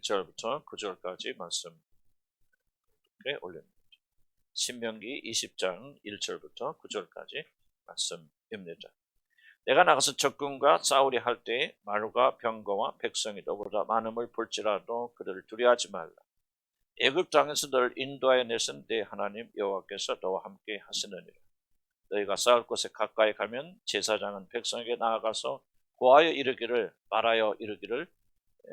1절부터 9절까지 말씀 올립니다. 신명기 20장 1절부터 9절까지 말씀입니다. 내가 나가서 적군과 싸우리 할 때에 말과 병거와 백성이 너보다 많음을 볼지라도 그들을 두려워하지 말라. 애굽 땅에서 너를 인도하여 내신 내 하나님 여호와께서 너와 함께 하시느니라. 너희가 싸울 곳에 가까이 가면 제사장은 백성에게 나아가서 말하여 이르기를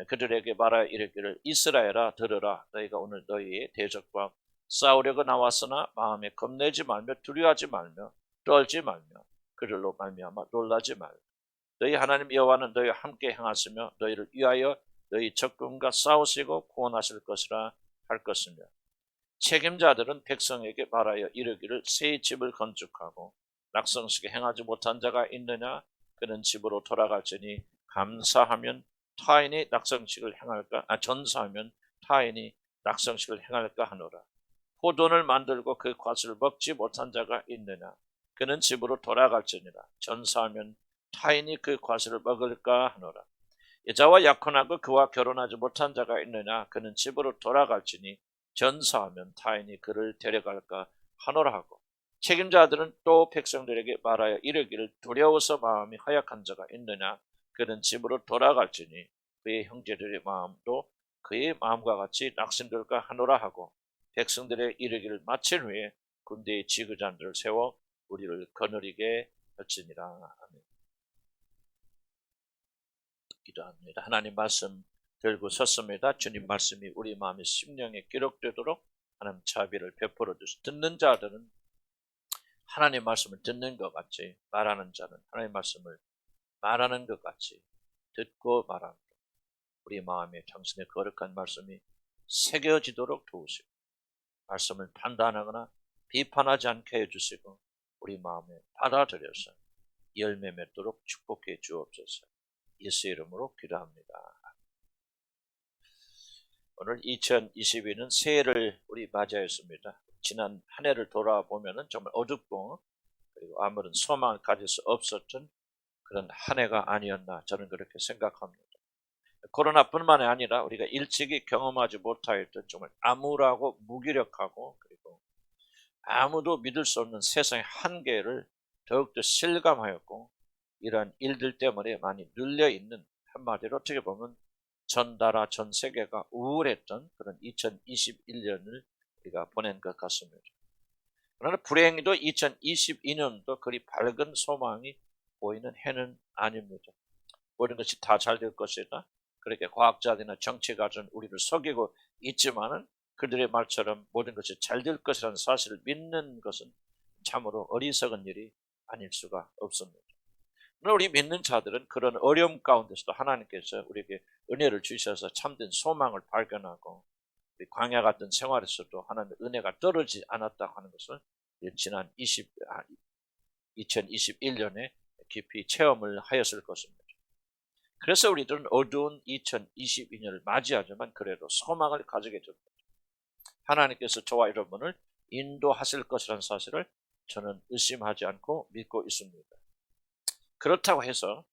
그들에게 말하여 이르기를 이스라엘아 들으라. 너희가 오늘 너희의 대적과 싸우려고 나왔으나 마음에 겁내지 말며 두려워하지 말며 떨지 말며 그들로 말미암아 놀라지 말라. 너희 하나님 여호와는 너희와 함께 행하시며 너희를 위하여 너희 적군과 싸우시고 구원하실 것이라 할 것이며 책임자들은 백성에게 말하여 이르기를 새 집을 건축하고 낙성식에 행하지 못한 자가 있느냐 그는 집으로 돌아갈지니 감사하면 타인이 낙성식을 행할까 전사하면 타인이 낙성식을 행할까 하노라. 포도를 만들고 그 밭을 먹지 못한 자가 있느냐 그는 집으로 돌아갈지니라. 전사하면 타인이 그 밭을 먹을까 하노라. 여자와 약혼하고 그와 결혼하지 못한 자가 있느냐 그는 집으로 돌아갈지니 전사하면 타인이 그를 데려갈까 하노라 하고 책임자들은 또 백성들에게 말하여 이르기를 두려워서 마음이 허약한 자가 있느냐 그는 집으로 돌아갈지니 그의 형제들의 마음도 그의 마음과 같이 낙심될까 하노라 하고 백성들의 이르기를 마친 후에 군대의 지휘관들을 세워 우리를 거느리게 할지니라. 아멘. 기도합니다. 하나님 말씀 들고 섰습니다. 주님 말씀이 우리 마음의 심령에 기록되도록 하나님 자비를 베풀어 주시고 듣는 자들은 하나님 말씀을 듣는 것 같이 말하는 자는 하나님 말씀을 말하는 것 같이 듣고 말합니다. 우리 마음에 당신의 거룩한 말씀이 새겨지도록 도우시고 말씀을 판단하거나 비판하지 않게 해주시고 우리 마음에 받아들여서 열매 맺도록 축복해 주옵소서. 예수의 이름으로 기도합니다. 오늘 2022년 새해를 우리 맞이하였습니다. 지난 한 해를 돌아보면 정말 어둡고 그리고 아무런 소망을 가질 수 없었던 그런 한 해가 아니었나 저는 그렇게 생각합니다. 코로나뿐만 아니라 우리가 일찍이 경험하지 못하였던 정말 암울하고 무기력하고 그리고 아무도 믿을 수 없는 세상의 한계를 더욱더 실감하였고 이러한 일들 때문에 많이 눌려있는 한마디로 어떻게 보면 전 나라 전 세계가 우울했던 그런 2021년을 우리가 보낸 것 같습니다. 그러나 불행히도 2022년도 그리 밝은 소망이 보이는 해는 아닙니다. 모든 것이 다 잘 될 것이다. 그렇게 과학자들이나 정치가들은 우리를 속이고 있지만은 그들의 말처럼 모든 것이 잘 될 것이라는 사실을 믿는 것은 참으로 어리석은 일이 아닐 수가 없습니다. 그러나 우리 믿는 자들은 그런 어려움 가운데서도 하나님께서 우리에게 은혜를 주셔서 참된 소망을 발견하고 우리 광야 같은 생활에서도 하나님의 은혜가 떨어지지 않았다고 하는 것을 지난 2021년에 깊이 체험을 하였을 것입니다. 그래서 우리들은 어두운 2022년을 맞이하지만 그래도 소망을 가지게 됩니다. 하나님께서 저와 여러분을 인도하실 것이라는 사실을 저는 의심하지 않고 믿고 있습니다. 그렇다고 해서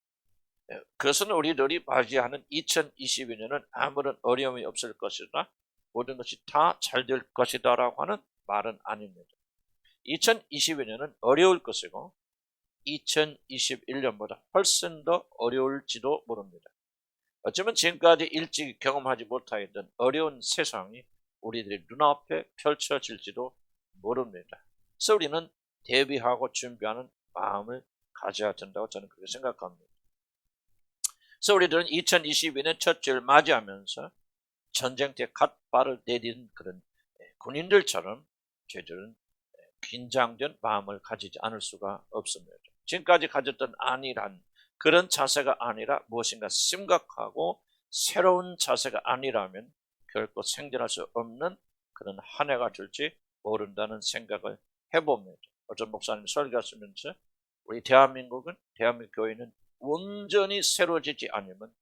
그것은 우리들이 맞이하는 2022년은 아무런 어려움이 없을 것이다. 모든 것이 다 잘 될 것이다 라고 하는 말은 아닙니다. 2022년은 어려울 것이고 2021년보다 훨씬 더 어려울지도 모릅니다. 어쩌면 지금까지 일찍 경험하지 못하였던 어려운 세상이 우리들의 눈앞에 펼쳐질지도 모릅니다. 그래서 우리는 대비하고 준비하는 마음을 가져야 된다고 저는 그렇게 생각합니다. 그래서 우리들은 2022년 첫 주를 맞이하면서 전쟁터에 갓발을 내딛은 그런 군인들처럼 저희들은 긴장된 마음을 가지지 않을 수가 없습니다. 지금까지 가졌던 안일한 그런 자세가 아니라 무엇인가 심각하고 새로운 자세가 아니라면 결코 생존할 수 없는 그런 한 해가 될지 모른다는 생각을 해봅니다. 어떤 목사님 설교하시면서 우리 대한민국 교회는 온전히 새로워지지 않으면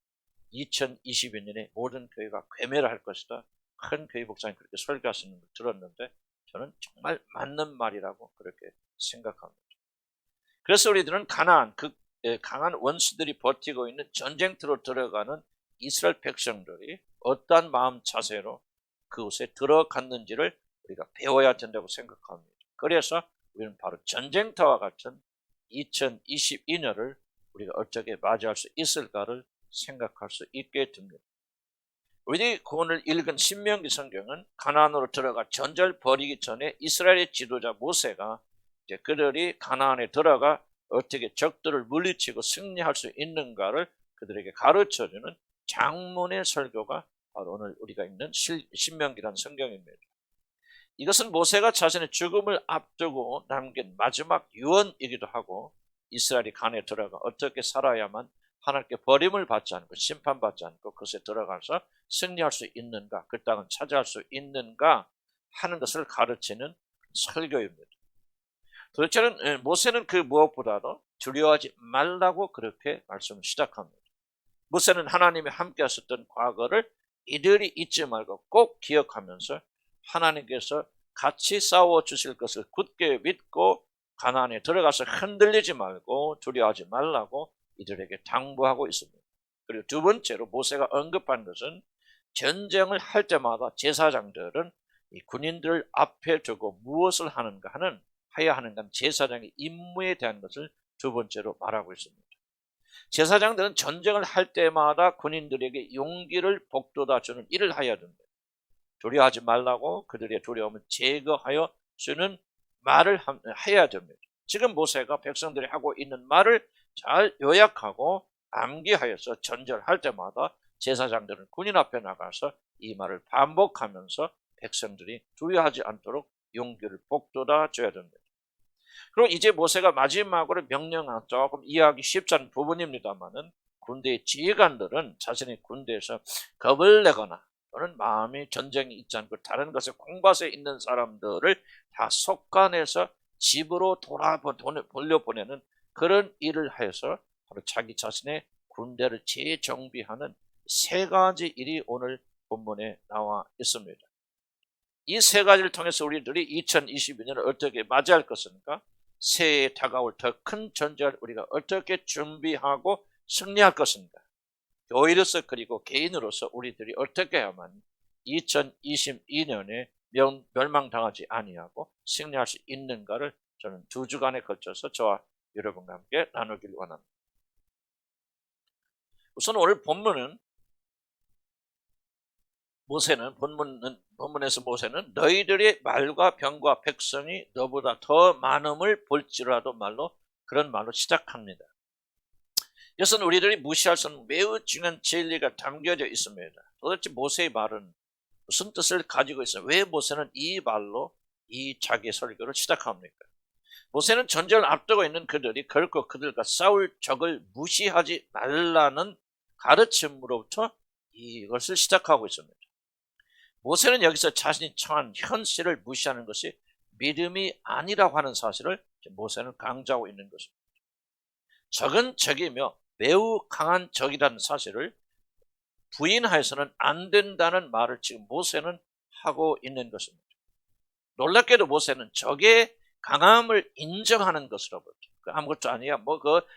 2022년에 모든 교회가 괴멸할 것이다. 큰 교회 목사님 그렇게 설교하시는 걸 들었는데 저는 정말 맞는 말이라고 그렇게 생각합니다. 그래서 우리들은 강한 원수들이 버티고 있는 전쟁터로 들어가는 이스라엘 백성들이 어떠한 마음 자세로 그곳에 들어갔는지를 우리가 배워야 된다고 생각합니다. 그래서 우리는 바로 전쟁터와 같은 2022년을 우리가 어떻게 맞이할 수 있을까를 생각할 수 있게 됩니다. 우리 오늘 읽은 신명기 성경은 가나안으로 들어가 전쟁을 벌이기 전에 이스라엘의 지도자 모세가 이제 그들이 가나안에 들어가 어떻게 적들을 물리치고 승리할 수 있는가를 그들에게 가르쳐주는 장문의 설교가 바로 오늘 우리가 읽는 신명기라는 성경입니다. 이것은 모세가 자신의 죽음을 앞두고 남긴 마지막 유언이기도 하고 이스라엘이 가나안에 들어가 어떻게 살아야만 하나님께 버림을 받지 않고 심판받지 않고 그것에 들어가서 승리할 수 있는가, 그 땅을 차지할 수 있는가 하는 것을 가르치는 설교입니다. 도대체는 모세는 그 무엇보다도 두려워하지 말라고 그렇게 말씀을 시작합니다. 모세는 하나님이 함께 하셨던 과거를 이들이 잊지 말고 꼭 기억하면서 하나님께서 같이 싸워 주실 것을 굳게 믿고 가나안에 들어가서 흔들리지 말고 두려워하지 말라고 이들에게 당부하고 있습니다. 그리고 두 번째로 모세가 언급한 것은 전쟁을 할 때마다 제사장들은 이 군인들을 앞에 두고 무엇을 해야 하는가 제사장의 임무에 대한 것을 두 번째로 말하고 있습니다. 제사장들은 전쟁을 할 때마다 군인들에게 용기를 북돋아 주는 일을 해야 됩니다. 두려워하지 말라고 그들의 두려움을 제거하여 주는 말을 해야 됩니다. 지금 모세가 백성들이 하고 있는 말을 잘 요약하고 암기하여서 전쟁할 때마다 제사장들은 군인 앞에 나가서 이 말을 반복하면서 백성들이 두려워하지 않도록 용기를 북돋아 줘야 됩니다. 그리고 이제 모세가 마지막으로 명령한 조금 이해하기 쉽지 않은 부분입니다만은 군대의 지휘관들은 자신의 군대에서 겁을 내거나 또는 마음이 전쟁이 있지 않고 다른 것에 공밭에 있는 사람들을 다 속간해서 집으로 돌려보내는 그런 일을 해서 바로 자기 자신의 군대를 재정비하는 세 가지 일이 오늘 본문에 나와 있습니다. 이 세 가지를 통해서 우리들이 2022년을 어떻게 맞이할 것인가? 새해에 다가올 더 큰 전쟁을 우리가 어떻게 준비하고 승리할 것인가? 교회로서 그리고 개인으로서 우리들이 어떻게 해야만 2022년에 멸망당하지 아니하고 승리할 수 있는가를 저는 두 주간에 걸쳐서 저와 여러분과 함께 나누길 원합니다. 우선 오늘 본문에서 모세는 너희들의 말과 병과 백성이 너보다 더 많음을 볼지라도 그런 말로 시작합니다. 이것은 우리들이 무시할 수 없는 매우 중요한 진리가 담겨져 있습니다. 도대체 모세의 말은 무슨 뜻을 가지고 있어요? 왜 모세는 이 말로 이 자기의 설교를 시작합니까? 모세는 전쟁을 앞두고 있는 그들이 결코 그들과 싸울 적을 무시하지 말라는 가르침으로부터 이것을 시작하고 있습니다. 모세는 여기서 자신이 처한 현실을 무시하는 것이 믿음이 아니라고 하는 사실을 모세는 강조하고 있는 것입니다. 적은 적이며 매우 강한 적이라는 사실을 부인하여서는 안 된다는 말을 지금 모세는 하고 있는 것입니다. 놀랍게도 모세는 적의 강함을 인정하는 것으로부터 아무것도 아니야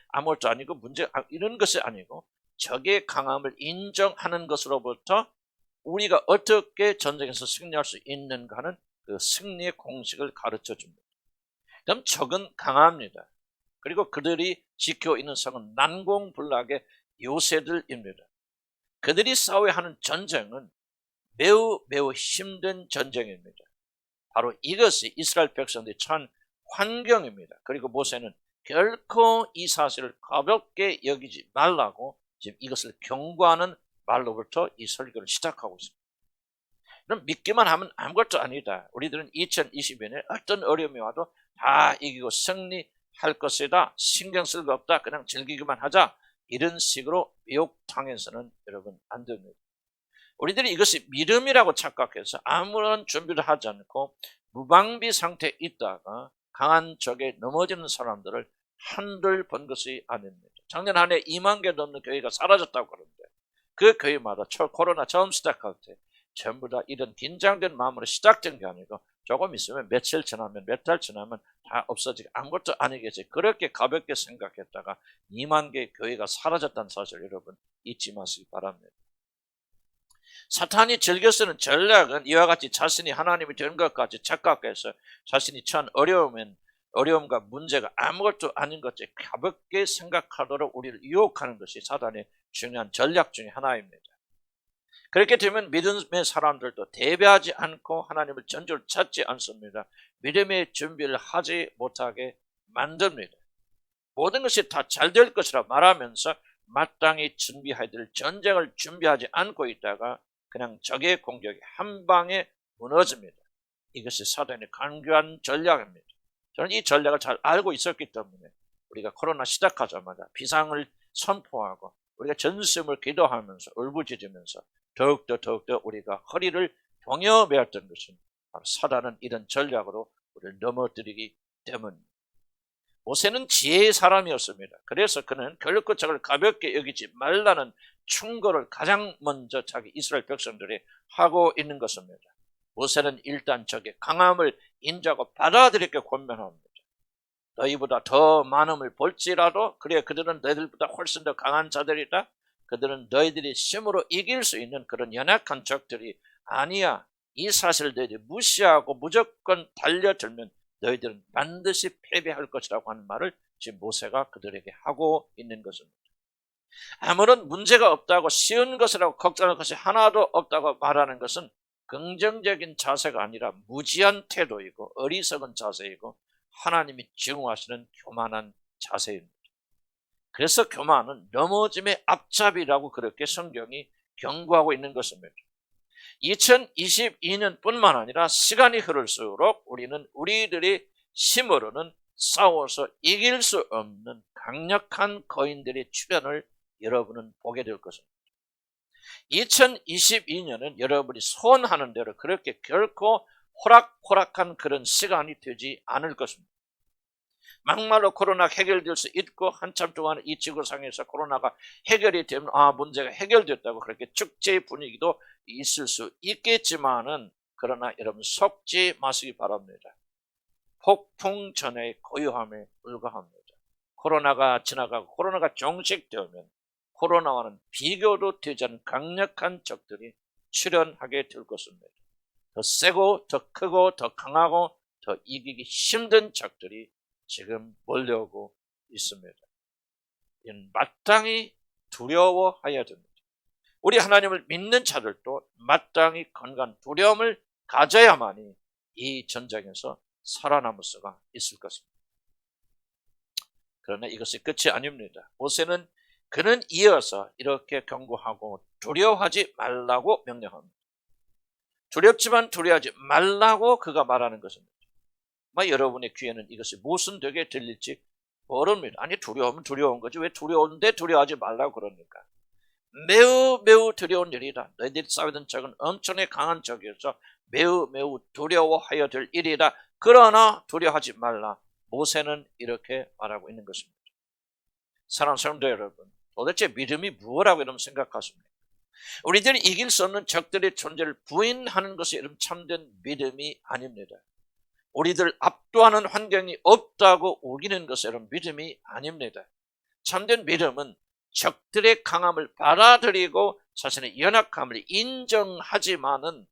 아무것도 아니고 문제 이런 것이 아니고 적의 강함을 인정하는 것으로부터 우리가 어떻게 전쟁에서 승리할 수 있는가 하는 그 승리의 공식을 가르쳐 줍니다. 그럼 적은 강합니다. 그리고 그들이 지키고 있는 성은 난공불락의 요새들입니다. 그들이 싸워야 하는 전쟁은 매우 힘든 전쟁입니다. 바로 이것이 이스라엘 백성들이 처한 환경입니다. 그리고 모세는 결코 이 사실을 가볍게 여기지 말라고 지금 이것을 경고하는 말로부터 이 설교를 시작하고 있습니다. 그럼 믿기만 하면 아무것도 아니다. 우리들은 2022년에 어떤 어려움이 와도 다 이기고 승리할 것이다. 신경 쓸 거 없다. 그냥 즐기기만 하자. 이런 식으로 미혹당해서는 여러분 안 됩니다. 우리들이 이것이 믿음이라고 착각해서 아무런 준비를 하지 않고 무방비 상태에 있다가 강한 적에 넘어지는 사람들을 한들 본 것이 아닙니다. 작년 한 해 2만 개 넘는 교회가 사라졌다고 그러는데 그 교회마다 코로나 처음 시작할 때 전부 다 이런 긴장된 마음으로 시작된 게 아니고 조금 있으면 며칠 지나면 몇 달 지나면 다 없어지고 아무것도 아니겠지. 그렇게 가볍게 생각했다가 2만 개 교회가 사라졌다는 사실 여러분 잊지 마시기 바랍니다. 사탄이 즐겨 쓰는 전략은 이와 같이 자신이 하나님이 된 것까지 착각해서 자신이 처한 어려움과 문제가 아무것도 아닌 것을 가볍게 생각하도록 우리를 유혹하는 것이 사탄의 중요한 전략 중에 하나입니다. 그렇게 되면 믿음의 사람들도 대비하지 않고 하나님을 전적으로 찾지 않습니다. 믿음의 준비를 하지 못하게 만듭니다. 모든 것이 다 잘 될 것이라 말하면서 마땅히 준비해야 될 전쟁을 준비하지 않고 있다가 그냥 적의 공격이 한 방에 무너집니다. 이것이 사단의 간교한 전략입니다. 저는 이 전략을 잘 알고 있었기 때문에 우리가 코로나 시작하자마자 비상을 선포하고 우리가 전심을 기도하면서 울부짖으면서 더욱더 우리가 허리를 동여매었던 것은 바로 사단은 이런 전략으로 우리를 넘어뜨리기 때문입니다. 모세는 지혜의 사람이었습니다. 그래서 그는 결코 적을 가볍게 여기지 말라는 충고를 가장 먼저 자기 이스라엘 백성들이 하고 있는 것입니다. 모세는 일단 적의 강함을 인정하고 받아들이게 권면합니다. 너희보다 더 많음을 볼지라도 그래 그들은 너희들보다 훨씬 더 강한 자들이다. 그들은 너희들이 힘으로 이길 수 있는 그런 연약한 적들이 아니야. 이 사실을 너희들이 무시하고 무조건 달려들면 너희들은 반드시 패배할 것이라고 하는 말을 지금 모세가 그들에게 하고 있는 것입니다. 아무런 문제가 없다고 쉬운 것이라고 걱정할 것이 하나도 없다고 말하는 것은 긍정적인 자세가 아니라 무지한 태도이고 어리석은 자세이고 하나님이 증오하시는 교만한 자세입니다. 그래서 교만은 넘어짐의 앞잡이라고 그렇게 성경이 경고하고 있는 것입니다. 2022년뿐만 아니라 시간이 흐를수록 우리는 우리들이 힘으로는 싸워서 이길 수 없는 강력한 거인들의 출현을 여러분은 보게 될 것입니다. 2022년은 여러분이 소원하는 대로 그렇게 결코 호락호락한 그런 시간이 되지 않을 것입니다. 막말로 코로나 해결될 수 있고 한참 동안 이 지구상에서 코로나가 해결이 되면 문제가 해결됐다고 그렇게 축제의 분위기도 있을 수 있겠지만은 그러나 여러분 속지 마시기 바랍니다. 폭풍 전의 고요함에 불과합니다. 코로나가 지나가고 코로나가 종식되면 코로나와는 비교도 되지 않은 강력한 적들이 출현하게 될 것입니다. 더 세고 더 크고 더 강하고 더 이기기 힘든 적들이 지금 몰려오고 있습니다. 이는 마땅히 두려워해야 됩니다. 우리 하나님을 믿는 자들도 마땅히 건강한 두려움을 가져야만이 이 전쟁에서 살아남을 수가 있을 것입니다. 그러나 이것이 끝이 아닙니다. 모세는 그는 이어서 이렇게 경고하고 두려워하지 말라고 명령합니다. 두렵지만 두려워하지 말라고 그가 말하는 것입니다. 여러분의 귀에는 이것이 무슨 되게 들릴지 모릅니다. 아니 두려우면 두려운 거지 왜 두려운데 두려워하지 말라고 그러니까. 매우 두려운 일이다. 너희들이 싸우던 적은 엄청나게 강한 적이어서 매우 두려워하여야 될 일이다. 그러나 두려워하지 말라. 모세는 이렇게 말하고 있는 것입니다. 사랑하는 성도 여러분, 도대체 믿음이 무엇이라고 여러분 생각하십니까? 우리들이 이길 수 없는 적들의 존재를 부인하는 것이 여러분 참된 믿음이 아닙니다. 우리들 압도하는 환경이 없다고 우기는 것이 여러분 믿음이 아닙니다. 참된 믿음은 적들의 강함을 받아들이고 자신의 연약함을 인정하지만은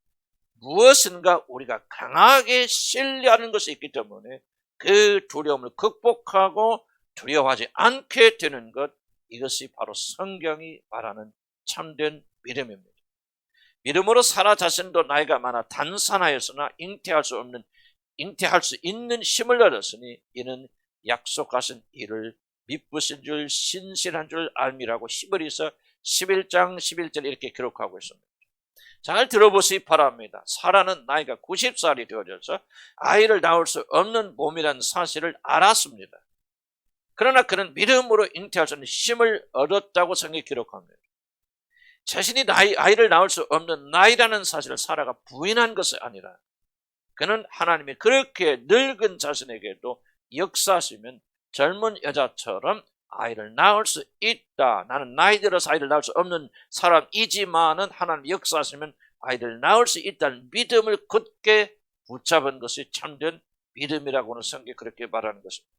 무엇인가 우리가 강하게 신뢰하는 것이 있기 때문에 그 두려움을 극복하고 두려워하지 않게 되는 것, 이것이 바로 성경이 말하는 참된 믿음입니다. 믿음으로 사라 자신도 나이가 많아 단산하였으나 잉태할 수 있는 힘을 얻었으니 이는 약속하신 일을 미쁘신 줄 신실한 줄 알미라고 히브리서 11장 11절 이렇게 기록하고 있습니다. 잘 들어보시기 바랍니다. 사라는 나이가 90살이 되어져서 아이를 낳을 수 없는 몸이라는 사실을 알았습니다. 그러나 그는 믿음으로 잉태할 수 있는 힘을 얻었다고 성경이 기록합니다. 자신이 아이를 낳을 수 없는 나이라는 사실을 사라가 부인한 것이 아니라 그는 하나님이 그렇게 늙은 자신에게도 역사하시면 젊은 여자처럼 아이를 낳을 수 있다. 나는 나이 들어서 아이를 낳을 수 없는 사람이지만은 하나님 역사하시면 아이를 낳을 수 있다는 믿음을 굳게 붙잡은 것이 참된 믿음이라고는 성경이 그렇게 말하는 것입니다.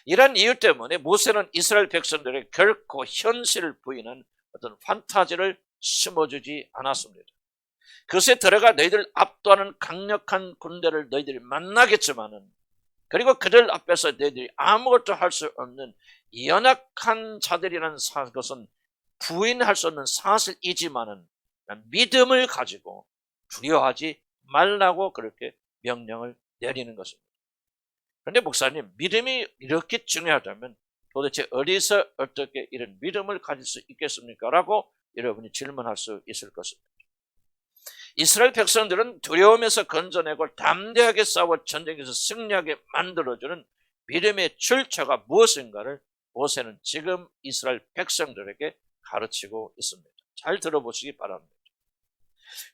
이런 이유 때문에 모세는 이스라엘 백성들에게 결코 현실을 부인한 어떤 판타지를 심어주지 않았습니다. 그것에 들어가 너희들 압도하는 강력한 군대를 너희들이 만나겠지만은, 그리고 그들 앞에서 너희들이 아무것도 할 수 없는 연약한 자들이라는 것은 부인할 수 없는 사실이지만은 믿음을 가지고 두려워하지 말라고 그렇게 명령을 내리는 것입니다. 그런데 목사님, 믿음이 이렇게 중요하다면 도대체 어디서 어떻게 이런 믿음을 가질 수 있겠습니까? 라고 여러분이 질문할 수 있을 것입니다. 이스라엘 백성들은 두려움에서 건져내고 담대하게 싸워 전쟁에서 승리하게 만들어주는 믿음의 출처가 무엇인가를 모세는 지금 이스라엘 백성들에게 가르치고 있습니다. 잘 들어보시기 바랍니다.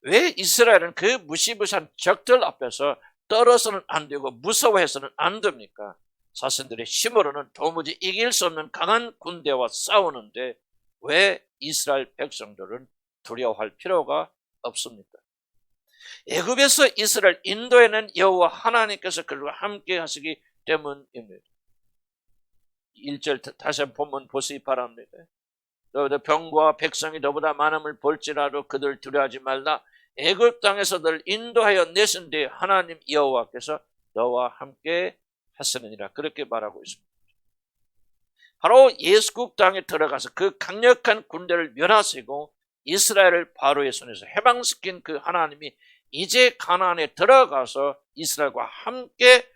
왜 이스라엘은 그 무시무시한 적들 앞에서 떨어서는 안 되고 무서워해서는 안 됩니까? 자신들의 힘으로는 도무지 이길 수 없는 강한 군대와 싸우는데 왜 이스라엘 백성들은 두려워할 필요가 없습니까? 애굽에서 이스라엘 인도에는 여호와 하나님께서 그들과 함께 하시기 때문입니다. 1절 다시 한번 본문 보시기 바랍니다. 너희들 병과 백성이 너보다 많음을 볼지라도 그들 두려워하지 말라. 애굽 땅에서 너를 인도하여 내신 뒤에 하나님 여호와께서 너와 함께 하시느니라. 그렇게 말하고 있습니다. 바로 예수국 땅에 들어가서 그 강력한 군대를 멸하시고 이스라엘을 바로의 손에서 해방시킨 그 하나님이 이제 가나안에 들어가서 이스라엘과 함께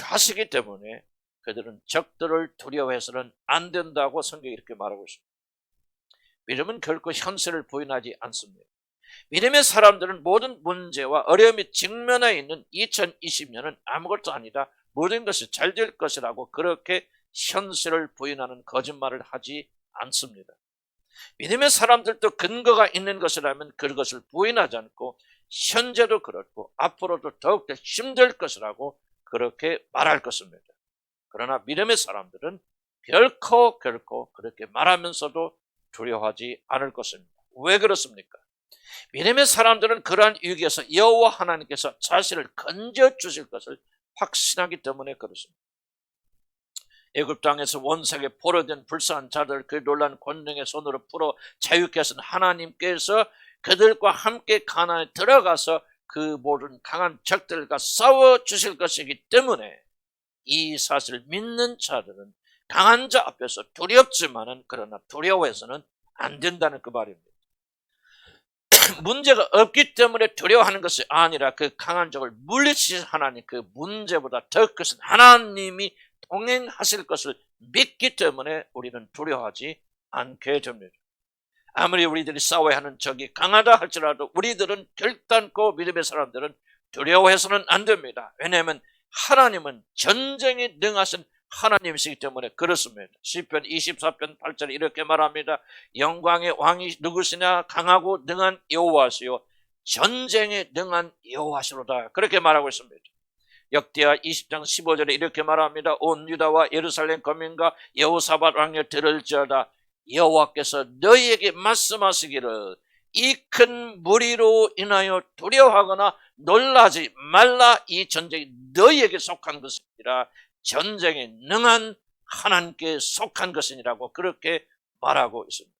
하시기 때문에 그들은 적들을 두려워해서는 안 된다고 성경이 이렇게 말하고 있습니다. 믿음은 결코 현실을 부인하지 않습니다. 믿음의 사람들은 모든 문제와 어려움이 직면해 있는 2020년은 아무것도 아니다, 모든 것이 잘 될 것이라고 그렇게 현실을 부인하는 거짓말을 하지 않습니다. 믿음의 사람들도 근거가 있는 것이라면 그것을 부인하지 않고 현재도 그렇고 앞으로도 더욱더 힘들 것이라고 그렇게 말할 것입니다. 그러나 믿음의 사람들은 결코 그렇게 말하면서도 두려워하지 않을 것입니다. 왜 그렇습니까? 믿음의 사람들은 그러한 위기에서 여호와 하나님께서 자신을 건져 주실 것을 확신하기 때문에 그렇습니다. 애굽 땅에서 원색에 포로된 불쌍한 자들 그 놀라운 권능의 손으로 풀어 자유케 하신 하나님께서 그들과 함께 가나안에 들어가서 그 모든 강한 적들과 싸워 주실 것이기 때문에 이 사실을 믿는 자들은 강한 자 앞에서 두렵지만은 그러나 두려워해서는 안 된다는 그 말입니다. 문제가 없기 때문에 두려워하는 것이 아니라 그 강한 적을 물리치신 하나님, 그 문제보다 더 크신 하나님이 동행하실 것을 믿기 때문에 우리는 두려워하지 않게 됩니다. 아무리 우리들이 싸워야 하는 적이 강하다 할지라도 우리들은 결단코 믿음의 사람들은 두려워해서는 안 됩니다. 왜냐하면 하나님은 전쟁에 능하신 하나님이시기 때문에 그렇습니다. 시편 24편 8절에 이렇게 말합니다. 영광의 왕이 누구시냐? 강하고 능한 여호와시요 전쟁에 능한 여호와시로다. 그렇게 말하고 있습니다. 역대하 20장 15절에 이렇게 말합니다. 온 유다와 예루살렘 거민과 여호사밧 왕여 들을지어다. 여호와께서 너희에게 말씀하시기를 이 큰 무리로 인하여 두려워하거나 놀라지 말라. 이 전쟁이 너희에게 속한 것이니라. 전쟁에 능한 하나님께 속한 것이니라고 그렇게 말하고 있습니다.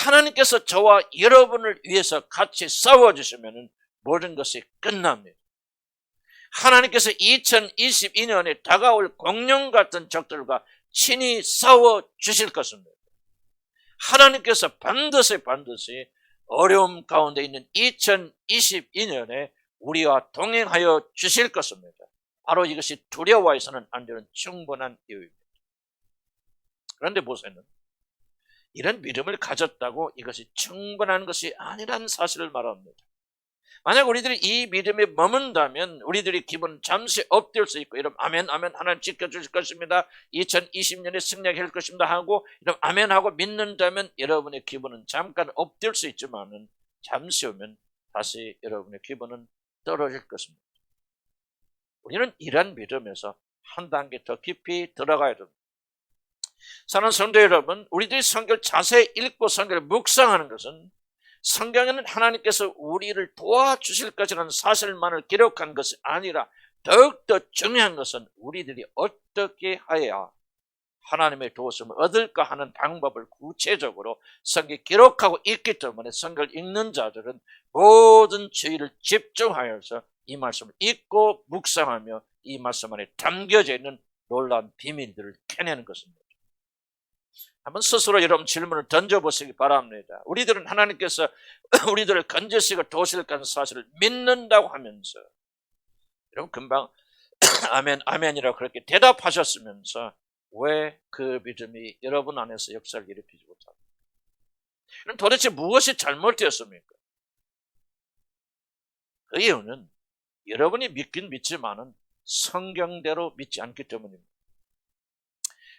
하나님께서 저와 여러분을 위해서 같이 싸워주시면 모든 것이 끝납니다. 하나님께서 2022년에 다가올 공룡 같은 적들과 친히 싸워주실 것입니다. 하나님께서 반드시 어려움 가운데 있는 2022년에 우리와 동행하여 주실 것입니다. 바로 이것이 두려워해서는 안 되는 충분한 이유입니다. 그런데 모세는 이런 믿음을 가졌다고 이것이 충분한 것이 아니라는 사실을 말합니다. 만약 우리들이 이 믿음에 머문다면 우리들의 기분은 잠시 엎드릴 수 있고 이러면 아멘 하나님 지켜주실 것입니다. 2020년에 승리하게 할 것입니다 하고 이러면 아멘 하고 믿는다면 여러분의 기분은 잠깐 엎드릴 수 있지만 잠시 오면 다시 여러분의 기분은 떨어질 것입니다. 우리는 이런 믿음에서 한 단계 더 깊이 들어가야 됩니다. 사랑하는 성도 여러분, 우리들이 성경을 자세히 읽고 성경을 묵상하는 것은 성경에는 하나님께서 우리를 도와주실 것이라는 사실만을 기록한 것이 아니라 더욱더 중요한 것은 우리들이 어떻게 해야 하나님의 도우심을 얻을까 하는 방법을 구체적으로 성경에 기록하고 있기 때문에 성경을 읽는 자들은 모든 주의를 집중하여서 이 말씀을 읽고 묵상하며 이 말씀 안에 담겨져 있는 놀라운 비밀들을 캐내는 것입니다. 한번 스스로 여러분 질문을 던져보시기 바랍니다. 우리들은 하나님께서 우리들을 건지시고 도우실 것은 사실을 믿는다고 하면서, 여러분 금방 아멘 아멘이라고 그렇게 대답하셨으면서 왜 그 믿음이 여러분 안에서 역사를 일으키지 못합니까? 그럼 도대체 무엇이 잘못되었습니까? 그 이유는 여러분이 믿긴 믿지만은 성경대로 믿지 않기 때문입니다.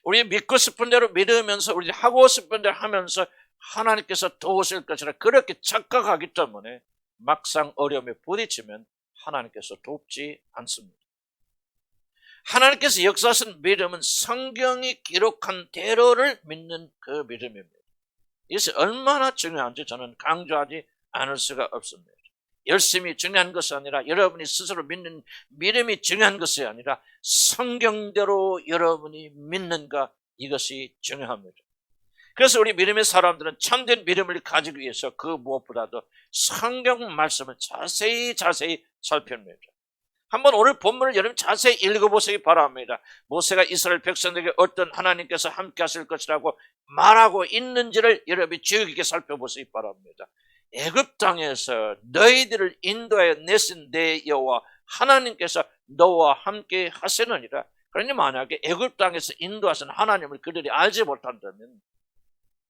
우리 믿고 싶은 대로 믿으면서 우리 하고 싶은 대로 하면서 하나님께서 도우실 것이라 그렇게 착각하기 때문에 막상 어려움에 부딪히면 하나님께서 돕지 않습니다. 하나님께서 역사하신 믿음은 성경이 기록한 대로를 믿는 그 믿음입니다. 이것이 얼마나 중요한지 저는 강조하지 않을 수가 없습니다. 열심히 중요한 것이 아니라 여러분이 스스로 믿는 믿음이 중요한 것이 아니라 성경대로 여러분이 믿는가, 이것이 중요합니다. 그래서 우리 믿음의 사람들은 참된 믿음을 가지기 위해서 그 무엇보다도 성경 말씀을 자세히 살펴봅니다. 한번 오늘 본문을 여러분 자세히 읽어보시기 바랍니다. 모세가 이스라엘 백성에게 어떤 하나님께서 함께 하실 것이라고 말하고 있는지를 여러분이 주의 깊게 살펴보시기 바랍니다. 애굽 땅에서 너희들을 인도하여 내신 내 여호와 하나님께서 너와 함께 하시느니라. 그러니 만약에 애굽 땅에서 인도하신 하나님을 그들이 알지 못한다면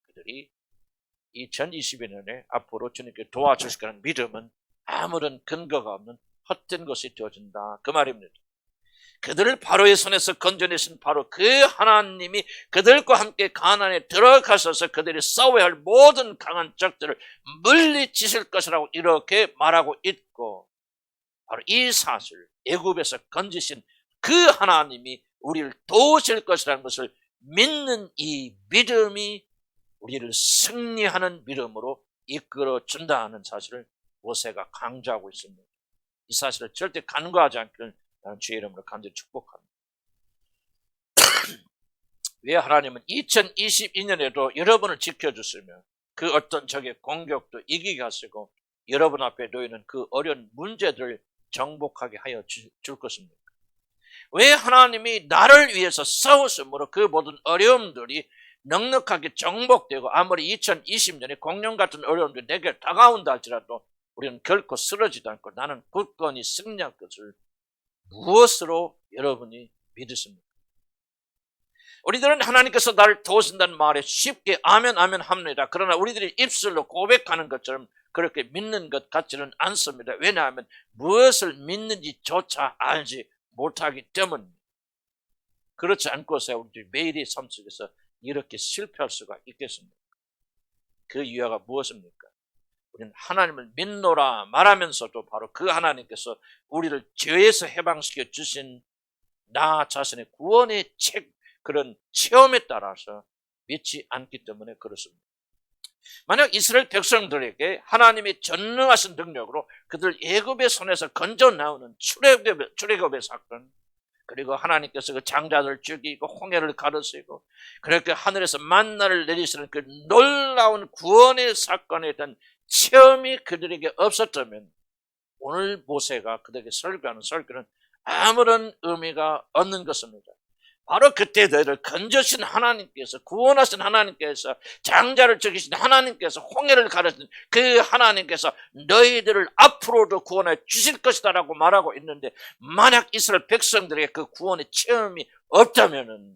그들이 2022년에 앞으로 주님께 도와주실 거라는 믿음은 아무런 근거가 없는 헛된 것이 되어진다, 그 말입니다. 그들을 바로의 손에서 건져내신 바로 그 하나님이 그들과 함께 가나안에 들어가셔서 그들이 싸워야 할 모든 강한 적들을 물리치실 것이라고 이렇게 말하고 있고, 바로 이 사실, 애굽에서 건지신 그 하나님이 우리를 도우실 것이라는 것을 믿는 이 믿음이 우리를 승리하는 믿음으로 이끌어 준다는 사실을 모세가 강조하고 있습니다. 이 사실을 절대 간과하지 않기를 나는 주의 이름으로 간절히 축복합니다. 왜 하나님은 2022년에도 여러분을 지켜주시며 그 어떤 적의 공격도 이기게 하시고 여러분 앞에 놓이는 그 어려운 문제들을 정복하게 하여 줄 것입니까? 왜 하나님이 나를 위해서 싸우심으로 그 모든 어려움들이 넉넉하게 정복되고 아무리 2020년에 공룡 같은 어려움들이 내게 다가온다 할지라도 우리는 결코 쓰러지지 않고 나는 굳건히 승리할 것을 무엇으로 여러분이 믿으십니까? 우리들은 하나님께서 나를 도우신다는 말에 쉽게 아멘 아멘 합니다. 그러나 우리들이 입술로 고백하는 것처럼 그렇게 믿는 것 같지는 않습니다. 왜냐하면 무엇을 믿는지조차 알지 못하기 때문입니다. 그렇지 않고서 우리 매일의 삶 속에서 이렇게 실패할 수가 있겠습니까? 그 이유가 무엇입니까? 우리는 하나님을 믿노라 말하면서도 바로 그 하나님께서 우리를 죄에서 해방시켜 주신 나 자신의 구원의 그런 체험에 따라서 믿지 않기 때문에 그렇습니다. 만약 이스라엘 백성들에게 하나님이 전능하신 능력으로 그들 애굽의 손에서 건져 나오는 출애굽의 사건, 그리고 하나님께서 그 장자들을 죽이고 홍해를 가르시고 그렇게 하늘에서 만나를 내리시는 그 놀라운 구원의 사건에 대한 체험이 그들에게 없었다면 오늘 모세가 그들에게 설교하는 설교는 아무런 의미가 없는 것입니다. 바로 그때 너희를 건져신 하나님께서, 구원하신 하나님께서, 장자를 죽이신 하나님께서, 홍해를 가르신 그 하나님께서 너희들을 앞으로도 구원해 주실 것이다 라고 말하고 있는데, 만약 이스라엘 백성들에게 그 구원의 체험이 없다면은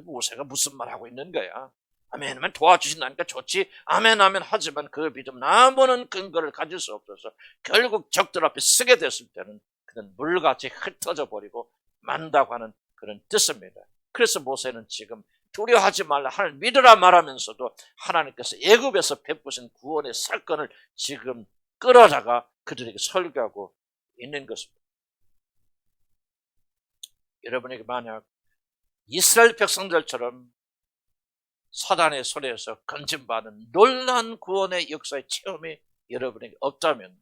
모세가 무슨 말하고 있는 거야? 아멘 아멘 도와주신다니까 좋지, 아멘 아멘 하지만 그 믿음은 아무런 근거를 가질 수 없어서 결국 적들 앞에 쓰게 됐을 때는 그는 물같이 흩어져 버리고 만다고 하는 그런 뜻입니다. 그래서 모세는 지금 두려워하지 말라, 하나님 믿으라 말하면서도 하나님께서 애굽에서 베푸신 구원의 사건을 지금 끌어다가 그들에게 설교하고 있는 것입니다. 여러분에게 만약 이스라엘 백성들처럼 사단의 손에서 건진받은 놀라운 구원의 역사의 체험이 여러분에게 없다면,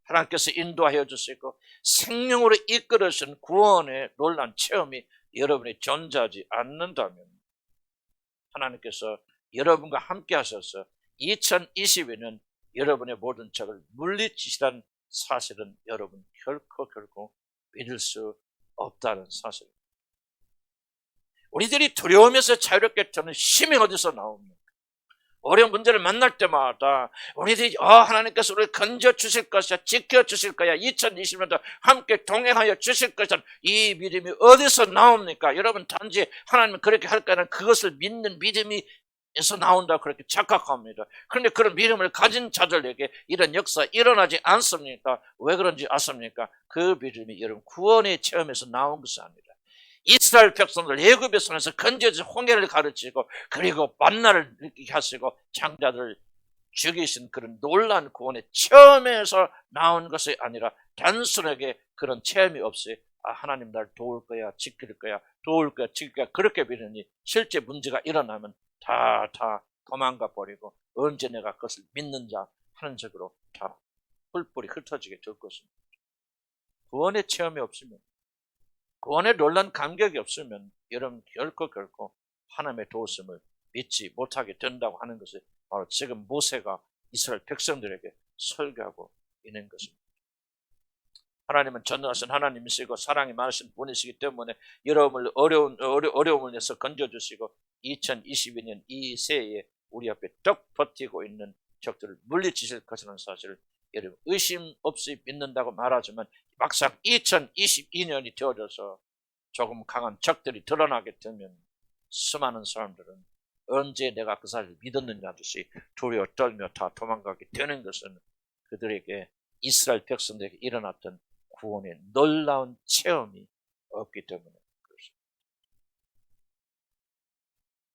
하나님께서 인도하여 주시고 생명으로 이끌어주신 구원의 놀라운 체험이 여러분이 존재하지 않는다면 하나님께서 여러분과 함께 하셔서 2022년 여러분의 모든 적을 물리치시라는 사실은 여러분 결코 믿을 수 없다는 사실입니다. 우리들이 두려움에서 자유롭게 되는 힘이 어디서 나옵니까? 어려운 문제를 만날 때마다 우리들이 하나님께서 우리를 건져주실 것이야, 지켜주실 거야, 2020년도 함께 동행하여 주실 것이야, 이 믿음이 어디서 나옵니까? 여러분 단지 하나님은 그렇게 할 거는 그것을 믿는 믿음이 에서 나온다 그렇게 착각합니다. 그런데 그런 믿음을 가진 자들에게 이런 역사 일어나지 않습니까? 왜 그런지 아십니까? 그 믿음이 여러분 구원의 체험에서 나온 것이 아니라 이스라엘 백성들 애굽의 손에서 건져진 홍해를 가르치고 그리고 만나를 느끼게 하시고 장자들을 죽이신 그런 놀라운 구원의 체험에서 나온 것이 아니라 단순하게 그런 체험이 없이 하나님 날 도울 거야, 지킬 거야, 도울 거야, 지킬 거야 그렇게 믿으니 실제 문제가 일어나면 다 도망가 버리고 언제 내가 그것을 믿는 자 하는 식으로 다 뿔뿔이 흩어지게 될 것입니다. 구원의 체험이 없으면, 구원의 놀란 감격이 없으면 여러분 결코 하나님의 도우심을 믿지 못하게 된다고 하는 것이 바로 지금 모세가 이스라엘 백성들에게 설교하고 있는 것입니다. 하나님은 전능하신 하나님이시고 사랑이 많으신 분이시기 때문에 여러분을 어려움을 내서 건져주시고 2022년 이 새해에 우리 앞에 떡 버티고 있는 적들을 물리치실 것이라는 사실을 여러분 의심 없이 믿는다고 말하지만 막상 2022년이 되어져서 조금 강한 적들이 드러나게 되면 수많은 사람들은 언제 내가 그 사실을 믿었느냐 하듯이 두려워 떨며 다 도망가게 되는 것은 그들에게 이스라엘 백성들에게 일어났던 구원의 놀라운 체험이 없기 때문에 그렇습니다.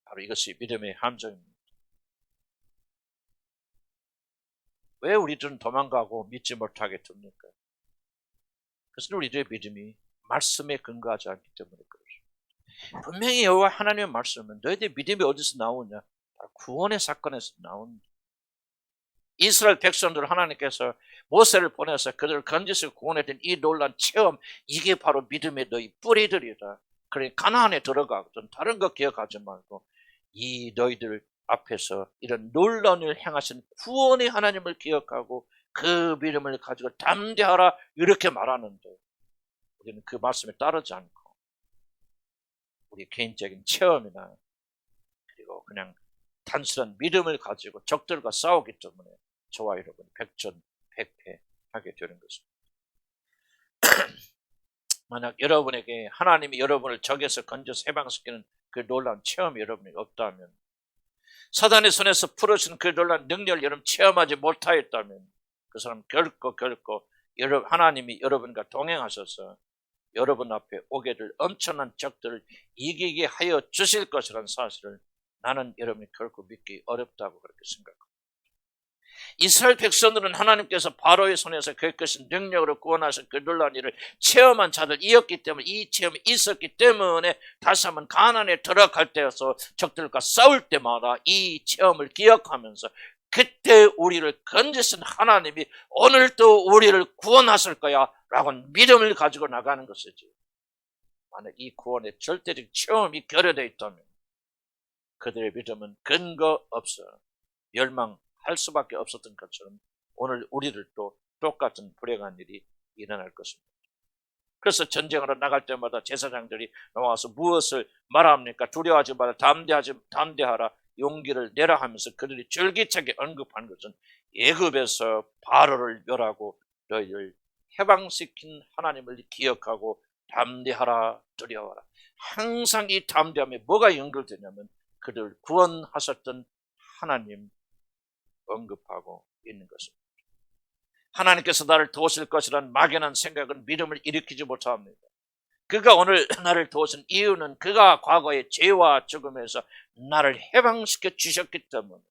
바로 이것이 믿음의 함정입니다. 왜 우리들은 도망가고 믿지 못하게 됩니까? 그것은 우리들의 믿음이 말씀에 근거하지 않기 때문에 그렇습니다. 분명히 여호와 하나님의 말씀은 너희들 믿음이 어디서 나오냐? 구원의 사건에서 나옵니다. 이스라엘 백성들을 하나님께서 모세를 보내서 그들을 건지시고 구원했던 이 놀란 체험, 이게 바로 믿음의 너희 뿌리들이다. 그러니 가나안에 들어가거든 다른 거 기억하지 말고 이 너희들 앞에서 이런 놀라운 일을 행하신 구원의 하나님을 기억하고 그 믿음을 가지고 담대하라 이렇게 말하는데 우리는 그 말씀에 따르지 않고 우리 개인적인 체험이나 그리고 그냥 단순한 믿음을 가지고 적들과 싸우기 때문에 저와 여러분 백전백패하게 되는 것입니다. 만약 여러분에게 하나님이 여러분을 적에서 건져서 해방시키는 그 놀라운 체험이 여러분이 없다면, 사단의 손에서 풀어준 그 놀라운 능력을 여러분 체험하지 못하였다면 그 사람 결코 하나님이 여러분과 동행하셔서 여러분 앞에 오게 될 엄청난 적들을 이기게 하여 주실 것이라는 사실을 나는 여러분이 결코 믿기 어렵다고 그렇게 생각합니다. 이스라엘 백성들은 하나님께서 바로의 손에서 그 것인 능력으로 구원하신 그 놀라운 일을 체험한 자들이었기 때문에 이 체험이 있었기 때문에 다시 한번 가나안에 들어갈 때여서 적들과 싸울 때마다 이 체험을 기억하면서 그때 우리를 건지신 하나님이 오늘도 우리를 구원하실 거야 라고 믿음을 가지고 나가는 것이지. 만약 이 구원의 절대적 체험이 결여되어 있다면 그들의 믿음은 근거 없어 멸망할 수밖에 없었던 것처럼 오늘 우리들도 똑같은 불행한 일이 일어날 것입니다. 그래서 전쟁하러 나갈 때마다 제사장들이 나와서 무엇을 말합니까? 두려워하지 마라, 담대하라, 용기를 내라 하면서 그들이 줄기차게 언급한 것은 애굽에서 바로를 멸하고 너희를 해방시킨 하나님을 기억하고 담대하라, 두려워하라. 항상 이 담대함에 뭐가 연결되냐면 그들 구원하셨던 하나님 언급하고 있는 것입니다. 하나님께서 나를 도우실 것이라는 막연한 생각은 믿음을 일으키지 못합니다. 그가 오늘 나를 도우신 이유는 그가 과거의 죄와 죽음에서 나를 해방시켜 주셨기 때문에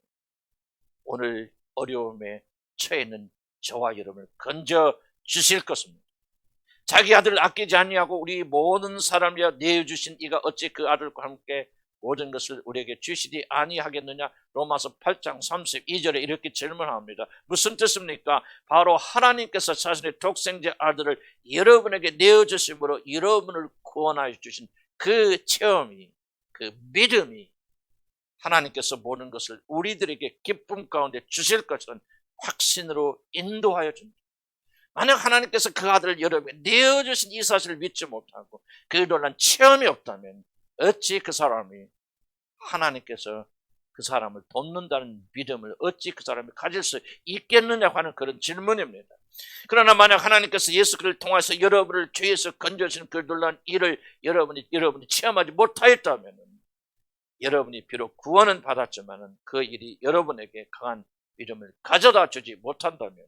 오늘 어려움에 처해 있는 저와 여러분을 건져 주실 것입니다. 자기 아들을 아끼지 아니하고 우리 모든 사람이여 내어주신 이가 어찌 그 아들과 함께 모든 것을 우리에게 주시지 아니하겠느냐. 로마서 8장 32절에 이렇게 질문합니다. 무슨 뜻입니까? 바로 하나님께서 자신의 독생자 아들을 여러분에게 내어주심으로 여러분을 구원하여 주신 그 체험이, 그 믿음이 하나님께서 모든 것을 우리들에게 기쁨 가운데 주실 것은 확신으로 인도하여 줍니다. 만약 하나님께서 그 아들을 여러분에게 내어주신 이 사실을 믿지 못하고 그 놀란 체험이 없다면 어찌 그 사람이 하나님께서 그 사람을 돕는다는 믿음을 어찌 그 사람이 가질 수 있겠느냐고 하는 그런 질문입니다. 그러나 만약 하나님께서 예수 그리스도를 통해서 여러분을 죄에서 건져주신 그 놀라운 일을 여러분이 체험하지 못하였다면 여러분이 비록 구원은 받았지만 그 일이 여러분에게 강한 믿음을 가져다 주지 못한다면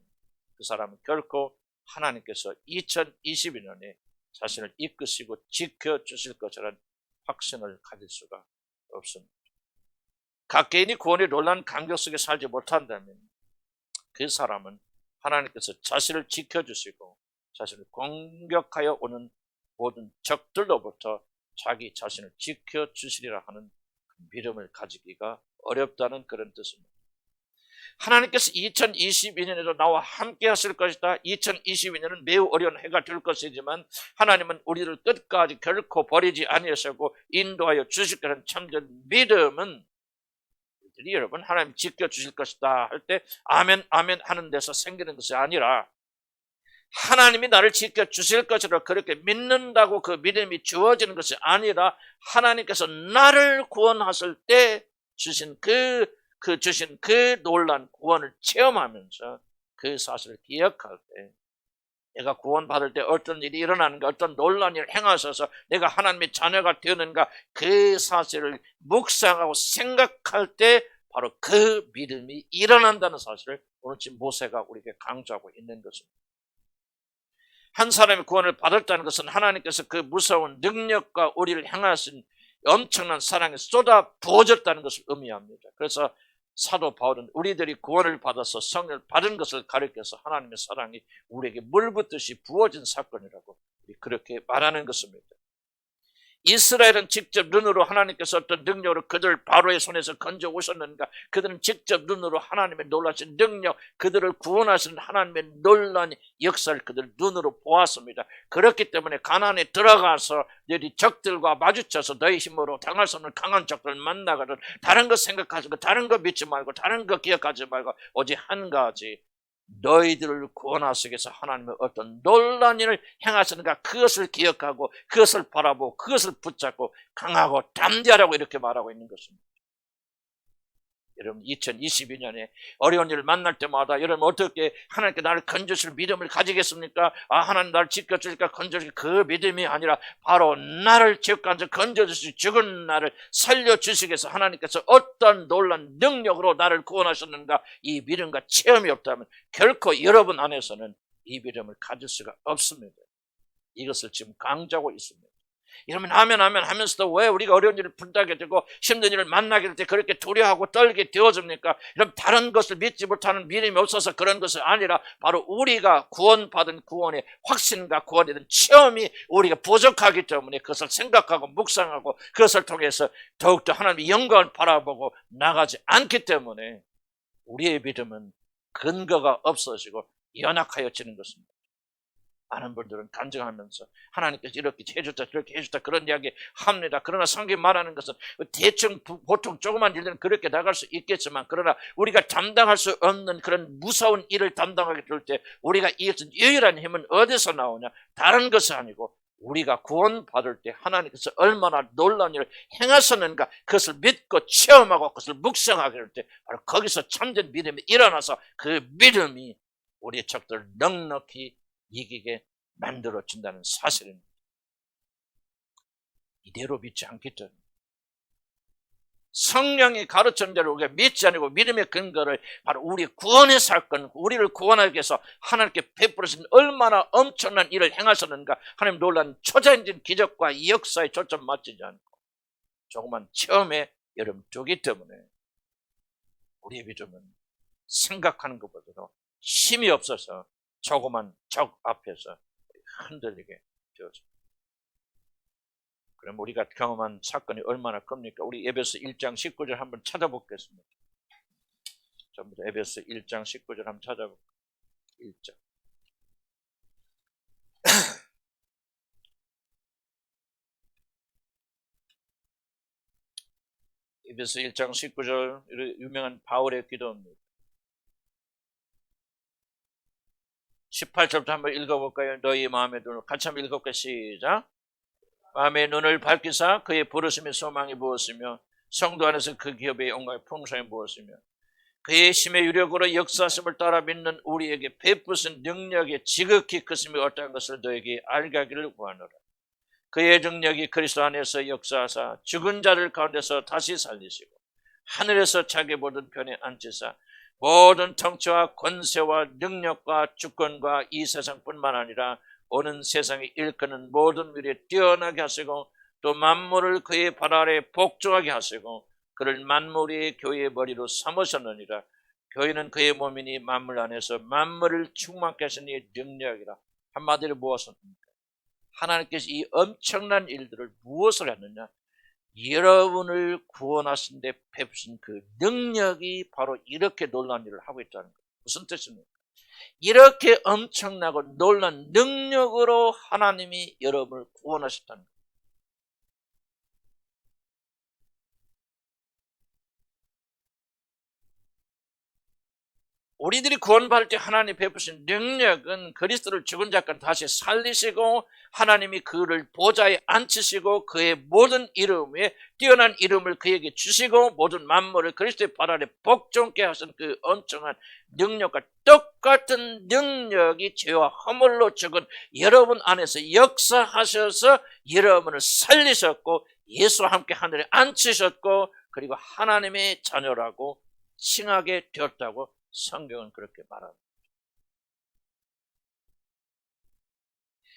그 사람은 결코 하나님께서 2022년에 자신을 이끄시고 지켜주실 것이라는 확신을 가질 수가 없습니다. 각 개인이 구원의 놀라운 간격 속에 살지 못한다면 그 사람은 하나님께서 자신을 지켜주시고 자신을 공격하여 오는 모든 적들로부터 자기 자신을 지켜주시리라 하는 믿음을 가지기가 어렵다는 그런 뜻입니다. 하나님께서 2022년에도 나와 함께 하실 것이다. 2022년은 매우 어려운 해가 될 것이지만 하나님은 우리를 끝까지 결코 버리지 아니하시고 인도하여 주실 거라는 참된 믿음은 여러분 하나님 지켜주실 것이다 할 때 아멘 아멘 하는 데서 생기는 것이 아니라 하나님이 나를 지켜주실 것이라 그렇게 믿는다고 그 믿음이 주어지는 것이 아니라 하나님께서 나를 구원하실 때 주신 주신 그 놀란 구원을 체험하면서 그 사실을 기억할 때 내가 구원받을 때 어떤 일이 일어나는가, 어떤 놀란 일을 행하셔서 내가 하나님의 자녀가 되는가 그 사실을 묵상하고 생각할 때 바로 그 믿음이 일어난다는 사실을 오늘 지금 모세가 우리에게 강조하고 있는 것입니다. 한 사람이 구원을 받았다는 것은 하나님께서 그 무서운 능력과 우리를 향하신 엄청난 사랑이 쏟아 부어졌다는 것을 의미합니다. 그래서 사도 바울은 우리들이 구원을 받아서 성령을 받은 것을 가리켜서 하나님의 사랑이 우리에게 물붓듯이 부어진 사건이라고 그렇게 말하는 것입니다. 이스라엘은 직접 눈으로 하나님께서 어떤 능력으로 그들 바로의 손에서 건져 오셨는가, 그들은 직접 눈으로 하나님의 놀라신 능력, 그들을 구원하시는 하나님의 놀란 역사를 그들 눈으로 보았습니다. 그렇기 때문에 가나안에 들어가서 너희 적들과 마주쳐서 너희 힘으로 당할 수 없는 강한 적들을 만나거든 다른 거 생각하지 말고 다른 거 믿지 말고 다른 거 기억하지 말고 오직 한 가지, 너희들을 구원하시기 위해서 하나님의 어떤 놀라운 일을 행하시는가 그것을 기억하고 그것을 바라보고 그것을 붙잡고 강하고 담대하라고 이렇게 말하고 있는 것입니다. 여러분 2022년에 어려운 일을 만날 때마다 여러분 어떻게 하나님께 나를 건져줄 믿음을 가지겠습니까? 하나님 나를 지켜줄까 건져줄 그 믿음이 아니라 바로 나를 지금까지 건져주시 죽은 나를 살려주시기 위해서 하나님께서 어떤 놀란 능력으로 나를 구원하셨는가 이 믿음과 체험이 없다면 결코 여러분 안에서는 이 믿음을 가질 수가 없습니다. 이것을 지금 강조하고 있습니다. 이러면 아멘 아멘 하면서도 왜 우리가 어려운 일을 분다게 되고 힘든 일을 만나게 될 때 그렇게 두려워하고 떨게 되어집니까? 이런 다른 것을 믿지 못하는 믿음이 없어서 그런 것이 아니라 바로 우리가 구원받은 구원의 확신과 구원에 대한 체험이 우리가 부족하기 때문에 그것을 생각하고 묵상하고 그것을 통해서 더욱더 하나님의 영광을 바라보고 나가지 않기 때문에 우리의 믿음은 근거가 없어지고 연약하여지는 것입니다. 많은 분들은 간증하면서 하나님께서 이렇게 해줬다 저렇게 해줬다 그런 이야기 합니다. 그러나 성경이 말하는 것은 대충 보통 조그만 일들은 그렇게 나갈 수 있겠지만 그러나 우리가 담당할 수 없는 그런 무서운 일을 담당하게 될 때 우리가 이것은 유일한 힘은 어디서 나오냐? 다른 것이 아니고 우리가 구원받을 때 하나님께서 얼마나 놀라운 일을 행하셨는가 그것을 믿고 체험하고 그것을 묵상하게 될 때 바로 거기서 참된 믿음이 일어나서 그 믿음이 우리의 적들을 넉넉히 이기게 만들어준다는 사실입니다. 이대로 믿지 않기 때문에 성령이 가르친 대로 우리가 믿지 않고 믿음의 근거를 바로 우리 구원의 사건, 우리를 구원하기 위해서 하나님께 베풀으신 얼마나 엄청난 일을 행하셨는가 하나님 놀란 초자연적인 기적과 역사에 초점 맞추지 않고 조그만 체험에 여름 두기 때문에 우리의 믿음은 생각하는 것보다도 힘이 없어서 조그만 적 앞에서 흔들리게 되었습니다. 그럼 우리가 경험한 사건이 얼마나 큽니까? 우리 에베소 1장 19절 한번 찾아보겠습니다. 전부 다 에베소 1장 19절 한번 찾아볼게요. 1장. 에베소 1장 19절 유명한 바울의 기도입니다. 18절부터 한번 읽어볼까요? 너희 마음의 눈을 같이 한번 읽어볼까요? 시작. 마음의 눈을 밝히사 그의 부르심의 소망이 무엇이며 성도 안에서 그 기업의 온갖 풍성이 무엇이며 그의 힘의 유력으로 역사하심을 따라 믿는 우리에게 베푸신 능력의 지극히 크심이 어떠한 것을 너에게 알게 하기를 구하노라. 그의 능력이 그리스도 안에서 역사하사 죽은 자를 가운데서 다시 살리시고 하늘에서 자기 모든 편에 앉히사 모든 통치와 권세와 능력과 주권과 이 세상뿐만 아니라 오는 세상에 일컫는 모든 미래에 뛰어나게 하시고 또 만물을 그의 발 아래 복종하게 하시고 그를 만물의 교회의 머리로 삼으셨느니라. 교회는 그의 몸이니 만물 안에서 만물을 충만케 하신 이의 능력이라. 한마디로 무엇입니까? 하나님께서 이 엄청난 일들을 무엇을 했느냐? 여러분을 구원하신 데 베푸신 그 능력이 바로 이렇게 놀라운 일을 하고 있다는 거예요. 무슨 뜻입니까? 이렇게 엄청나고 놀라운 능력으로 하나님이 여러분을 구원하셨다는 거예요. 우리들이 구원받을 때 하나님 베푸신 능력은 그리스도를 죽은 자까지 다시 살리시고 하나님이 그를 보좌에 앉히시고 그의 모든 이름에 뛰어난 이름을 그에게 주시고 모든 만물을 그리스도의 발 아래 복종케 하신 그 엄청난 능력과 똑같은 능력이 죄와 허물로 죽은 여러분 안에서 역사하셔서 여러분을 살리셨고 예수와 함께 하늘에 앉히셨고 그리고 하나님의 자녀라고 칭하게 되었다고 성경은 그렇게 말합니다.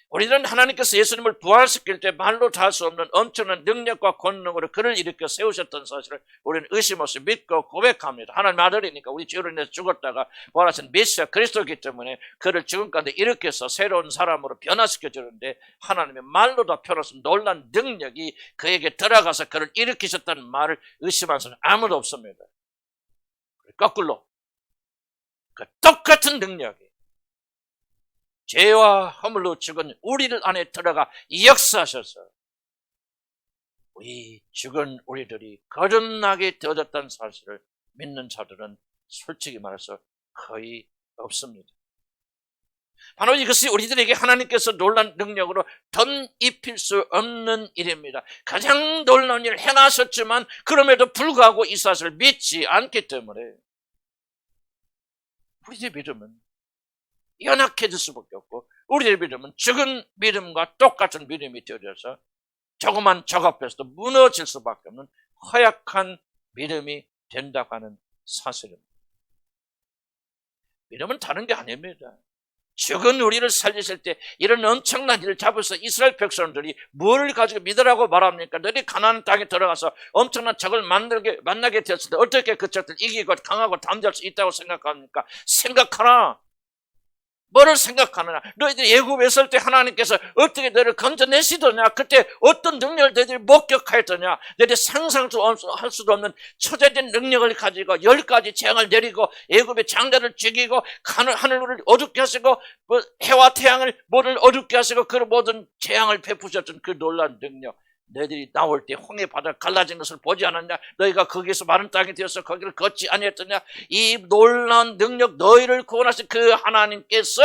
우리는 하나님께서 예수님을 부활시킬 때 말로 다 할 수 없는 엄청난 능력과 권능으로 그를 일으켜 세우셨던 사실을 우리는 의심 없이 믿고 고백합니다. 하나님 아들이니까 우리 죄로 인해서 죽었다가 부활하신 메시아 그리스도이기 때문에 그를 죽은 가운데 일으켜서 새로운 사람으로 변화시켜 주는데 하나님의 말로 다 펴놓은 놀란 능력이 그에게 들어가서 그를 일으키셨다는 말을 의심할 수는 아무도 없습니다. 거꾸로 그 똑같은 능력이 죄와 허물로 죽은 우리를 안에 들어가 역사하셔서 우리 죽은 우리들이 거듭나게 되어졌다는 사실을 믿는 자들은 솔직히 말해서 거의 없습니다. 바로 이것이 우리들에게 하나님께서 놀라운 능력으로 덧입힐 수 없는 일입니다. 가장 놀라운 일을 행하셨지만 그럼에도 불구하고 이 사실을 믿지 않기 때문에 우리의 믿음은 연약해질 수밖에 없고 우리의 믿음은 죽은 믿음과 똑같은 믿음이 되어져서 조그만 적 앞에서도 무너질 수밖에 없는 허약한 믿음이 된다고 하는 사실입니다. 믿음은 다른 게 아닙니다. 죽은 우리를 살리실 때 이런 엄청난 일을 잡아서 이스라엘 백성들이 뭘 가지고 믿으라고 말합니까? 너희 가나안 땅에 들어가서 엄청난 적을 만나게 되었을 때 어떻게 그 적들 이기고 강하고 담대할 수 있다고 생각합니까? 생각하나. 뭐를 생각하느냐? 너희들이 애굽에 있을 때 하나님께서 어떻게 너희를 건져내시더냐? 그때 어떤 능력을 너희들이 목격하였더냐? 너희들이 상상도 할 수도 없는 초자된 능력을 가지고 10가지 재앙을 내리고 애굽의 장자를 죽이고 하늘을 어둡게 하시고 해와 태양을 모든 어둡게 하시고 그 모든 재앙을 베푸셨던 그 놀라운 능력. 너희들이 나올 때 홍해 바다 갈라진 것을 보지 않았냐? 너희가 거기에서 마른 땅이 되어서 거기를 걷지 아니했더냐? 이 놀라운 능력 너희를 구원하신 그 하나님께서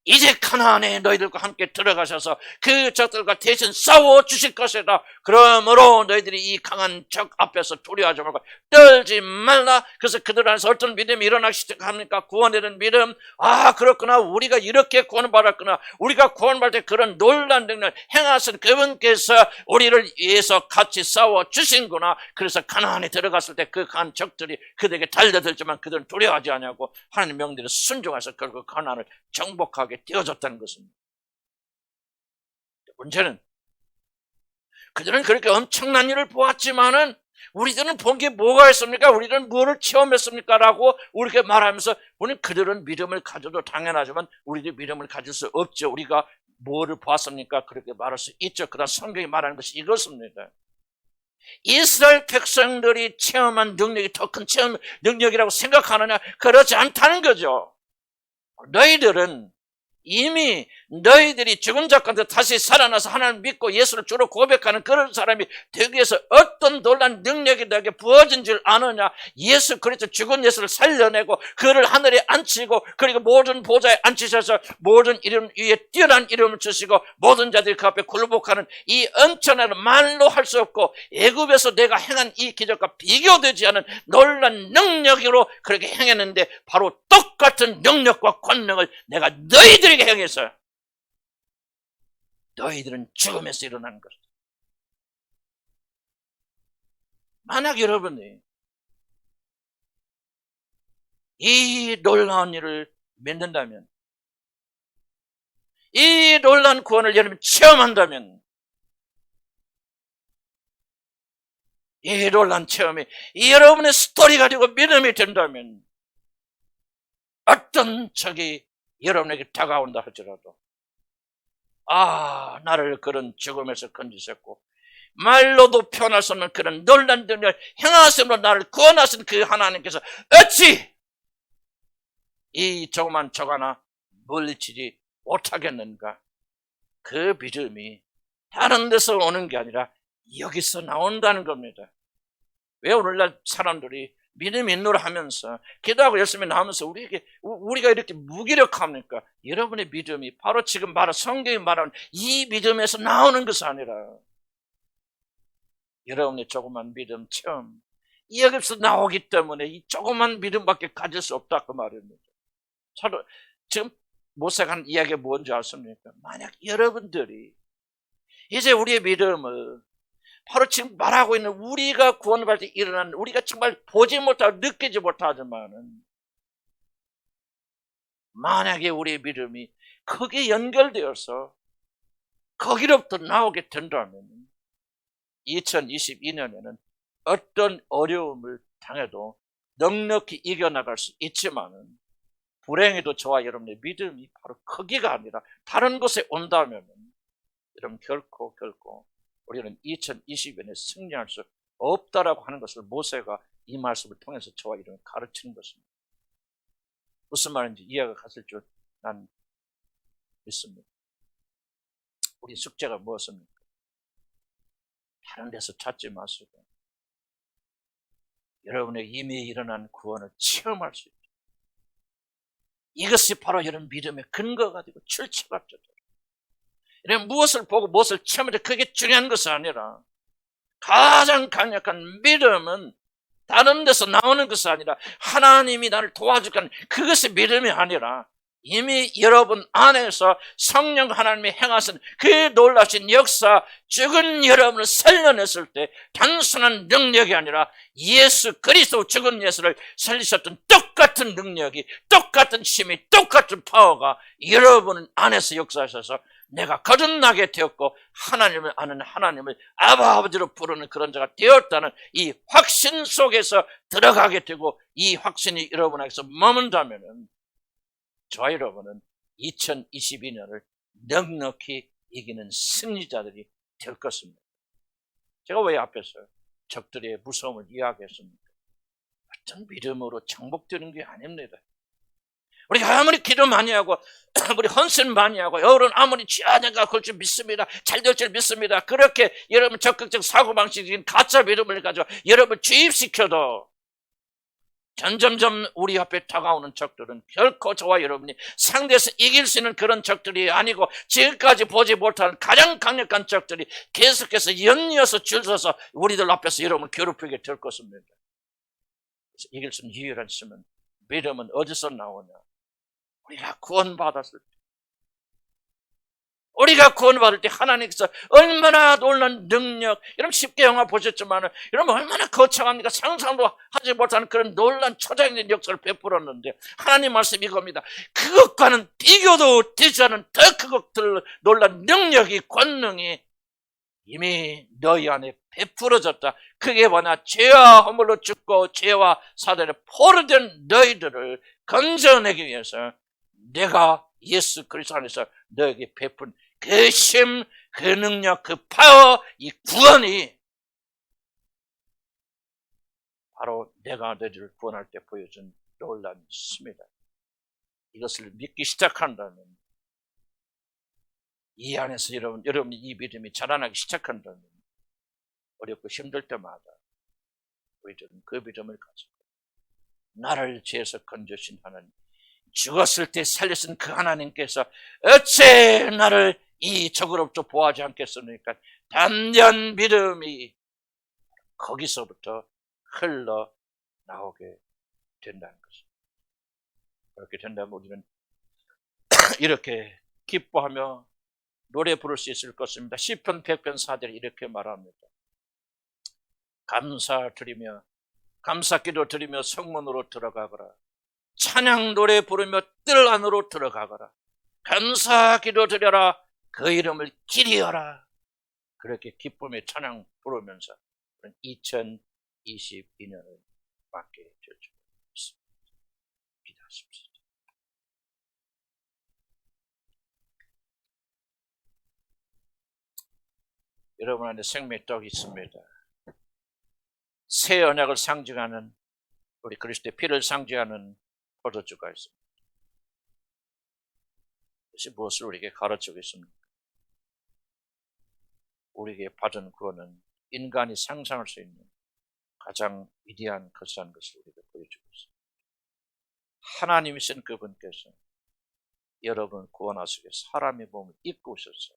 이제 가나안에 너희들과 함께 들어가셔서 그 적들과 대신 싸워 주실 것이다. 그러므로 너희들이 이 강한 적 앞에서 두려워하지 말고 떨지 말라. 그래서 그들 안에서 어떤 믿음이 일어나기 시작합니까? 구원에 대한 믿음. 아, 그렇구나. 우리가 이렇게 구원받았구나. 우리가 구원받을 때 그런 놀라운 능력을 행하신 그분께서 우리를 위해서 같이 싸워 주신구나. 그래서 가나안에 들어갔을 때 그 강한 적들이 그들에게 달려들지만 그들은 두려워하지 않냐고 하나님 명령에 순종해서 결국 가나안을 정복하게 되어졌다는 것입니다. 문제는 그들은 그렇게 엄청난 일을 보았지만은 우리들은 본 게 뭐가 있습니까? 우리들은 무엇을 체험했습니까? 라고 우리가 말하면서 우리는 그들은 믿음을 가져도 당연하지만 우리들 믿음을 가질 수 없죠. 우리가 뭐를 보았습니까? 그렇게 말할 수 있죠. 그러나 성경이 말하는 것이 이것입니다. 이스라엘 백성들이 체험한 능력이 더 큰 체험 능력이라고 생각하느냐? 그렇지 않다는 거죠. 너희들은 이미 너희들이 죽은 자 가운데 다시 살아나서 하나님을 믿고 예수를 주로 고백하는 그런 사람이 되기 위해서 어떤 놀라운 능력이 너에게 부어진 줄 아느냐? 예수 그리스도 죽은 예수를 살려내고 그를 하늘에 앉히고 그리고 모든 보좌에 앉히셔서 모든 이름 위에 뛰어난 이름을 주시고 모든 자들이 그 앞에 굴복하는 이 엄청난 말로 할 수 없고 애굽에서 내가 행한 이 기적과 비교되지 않은 놀라운 능력으로 그렇게 행했는데 바로 똑같은 능력과 권능을 내가 너희들에게 행했어요. 너희들은 죽음에서 일어난 것이다. 만약 여러분이 이 놀라운 일을 믿는다면, 이 놀라운 구원을 여러분이 체험한다면, 이 놀라운 체험이 여러분의 스토리가 되고 믿음이 된다면 어떤 적이 여러분에게 다가온다 할지라도 나를 그런 죽음에서 건지셨고 말로도 표현할 수 없는 그런 놀라운 능력을 행하심으로 나를 구원하신 그 하나님께서 어찌 이 조그만 적 하나 물리치지 못하겠는가? 그 믿음이 다른 데서 오는 게 아니라 여기서 나온다는 겁니다. 왜 오늘날 사람들이 믿음이 있노라 하면서 기도하고 열심히 나오면서 우리가 이렇게 무기력합니까? 여러분의 믿음이 바로 지금 성경이 말하는 이 믿음에서 나오는 것이 아니라 여러분의 조그만 믿음 체험 여기서 나오기 때문에 이 조그만 믿음밖에 가질 수 없다 그 말입니다. 지금 모세가 한 이야기가 뭔지 아십니까? 만약 여러분들이 이제 우리의 믿음을 바로 지금 말하고 있는 우리가 구원을 받을 때 일어나는 우리가 정말 보지 못하고 느끼지 못하지만은 만약에 우리의 믿음이 거기에 연결되어서 거기로부터 나오게 된다면 2022년에는 어떤 어려움을 당해도 넉넉히 이겨나갈 수 있지만은 불행해도 저와 여러분의 믿음이 바로 거기가 아니라 다른 곳에 온다면 여러분 결코 우리는 2020년에 승리할 수 없다라고 하는 것을 모세가 이 말씀을 통해서 저와 여러분 가르치는 것입니다. 무슨 말인지 이해가 갔을 줄 난 믿습니다. 우리 숙제가 무엇입니까? 다른 데서 찾지 마시고 여러분의 이미 일어난 구원을 체험할 수 있죠. 이것이 바로 여러분 믿음의 근거가 되고 출처가 되죠. 여러분 무엇을 보고 무엇을 체험하는데 그게 중요한 것이 아니라 가장 강력한 믿음은 다른 데서 나오는 것이 아니라 하나님이 나를 도와주는 그것이 믿음이 아니라 이미 여러분 안에서 성령 하나님이 행하신 그 놀라신 역사 죽은 여러분을 살려냈을 때 단순한 능력이 아니라 예수 그리스도 죽은 예수를 살리셨던 똑같은 능력이 똑같은 힘이 똑같은 파워가 여러분 안에서 역사하셔서 내가 거듭나게 되었고 하나님을 아는 하나님을 아버지로 부르는 그런 자가 되었다는 이 확신 속에서 들어가게 되고 이 확신이 여러분에게서 머문다면 저와 여러분은 2022년을 넉넉히 이기는 승리자들이 될 것입니다. 제가 왜 앞에서 적들의 무서움을 이야기했습니까? 어떤 믿음으로 정복되는 게 아닙니다. 우리가 아무리 기도 많이 하고 우리 헌신 많이 하고 여러분 아무리 지하자가 그럴 줄 믿습니다. 잘 될 줄 믿습니다. 그렇게 여러분 적극적 사고방식인 가짜 믿음을 가지고 여러분 주입시켜도 점점점 우리 앞에 다가오는 적들은 결코 저와 여러분이 상대에서 이길 수 있는 그런 적들이 아니고 지금까지 보지 못한 가장 강력한 적들이 계속해서 연이어서 줄 서서 우리들 앞에서 여러분을 괴롭히게 될 것입니다. 그래서 이길 수 있는 유일한 힘은 믿음은 어디서 나오냐? 우리가 구원받았을 때 우리가 구원받을 때 하나님께서 얼마나 놀라운 능력, 여러분 쉽게 영화 보셨지만 여러분 얼마나 거창합니까? 상상도 하지 못하는 그런 놀라운 초자연적인 역사를 베풀었는데 하나님 말씀이 이겁니다. 그것과는 비교도 되지 않은 더 크고 놀라운 능력이 권능이 이미 너희 안에 베풀어졌다. 그게 뭐냐? 죄와 허물로 죽고 죄와 사단에 포로된 너희들을 건져내기 위해서 내가 예수 그리스도 안에서 너에게 베푼 그 힘, 그 능력, 그 파워, 이 구원이 바로 내가 너희를 구원할 때 보여준 놀라운 힘이다. 이것을 믿기 시작한다면 이 안에서 여러분이 이 믿음이 자라나기 시작한다면 어렵고 힘들 때마다 우리들은 그 믿음을 가지고 나를 죄에서 건져신 하나님, 죽었을 때 살리신 그 하나님께서 어째 나를 이 적으로부터 보호하지 않겠습니까? 단연 믿음이 거기서부터 흘러나오게 된다는 것입니다. 그렇게 된다면 우리는 이렇게 기뻐하며 노래 부를 수 있을 것입니다. 시편 100편 4절에 이렇게 말합니다. 감사드리며 감사기도 드리며 성문으로 들어가거라. 찬양 노래 부르며 뜰 안으로 들어가거라. 감사기도 드려라. 그 이름을 기리어라. 그렇게 기쁨의 찬양 부르면서 2022년을 맞게 될 줄 믿습니다. 기도하십시오. 여러분 안에 생명의 떡이 있습니다. 새 언약을 상징하는 우리 그리스도의 피를 상징하는 포도주가 있습니다. 그것이 무엇을 우리에게 가르치고 있습니까? 우리에게 받은 구원은 인간이 상상할 수 있는 가장 위대한 것이라는 것을 우리에게 보여주고 있습니다. 하나님이신 그분께서 여러분 구원하시기 위해 사람의 몸을 입고 오셔서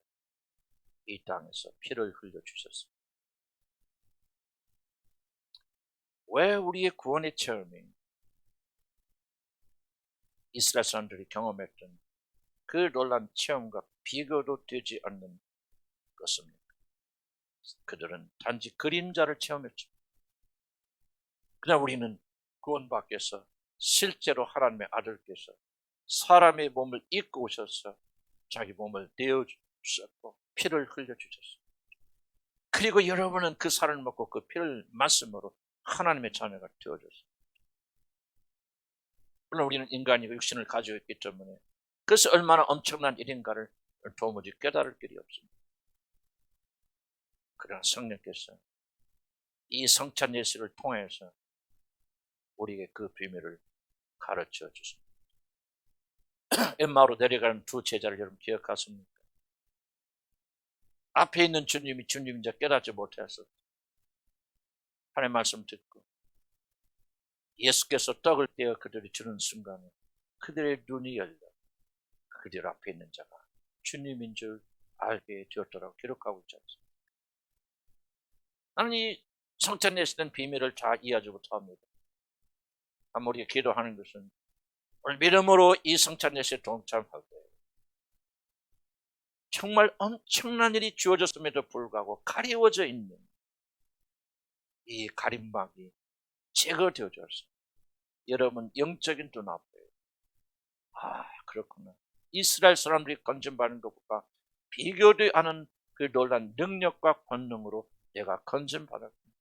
이 땅에서 피를 흘려주셨습니다. 왜 우리의 구원의 체험이 이스라엘 사람들이 경험했던 그 놀라운 체험과 비교도 되지 않는 것입니까? 그들은 단지 그림자를 체험했죠. 그러나 우리는 구원받기 위해서 실제로 하나님의 아들께서 사람의 몸을 입고 오셔서 자기 몸을 내어주셨고 피를 흘려주셨습니다. 그리고 여러분은 그 살을 먹고 그 피를 마심으로 하나님의 자녀가 되어졌습니다. 물론 우리는 인간이고 육신을 가지고 있기 때문에 그것이 얼마나 엄청난 일인가를 도무지 깨달을 길이 없습니다. 그러나 성령께서 이 성찬 예식을 통해서 우리에게 그 비밀을 가르쳐 주십니다. 엠마오로 내려가는 두 제자를 여러분 기억하십니까? 앞에 있는 주님이 주님인 줄 깨닫지 못해서 하나님의 말씀 듣고 예수께서 떡을 떼어 그들이 주는 순간에 그들의 눈이 열려 그들 앞에 있는 자가 주님인 줄 알게 되었더라고 기록하고 있지 않습니까? 나는 이 성찬 예식된 비밀을 잘 이해하지 못합니다. 우리가 기도하는 것은 오늘 믿음으로 이 성찬 예식에 동참할 때 정말 엄청난 일이 주어졌음에도 불구하고 가리워져 있는 이 가림막이 제거되어져서 여러분 영적인 눈앞에 그렇구나. 이스라엘 사람들이 건진받는 것과 비교되지 않은 그 놀란 능력과 권능으로 내가 건진받았구나.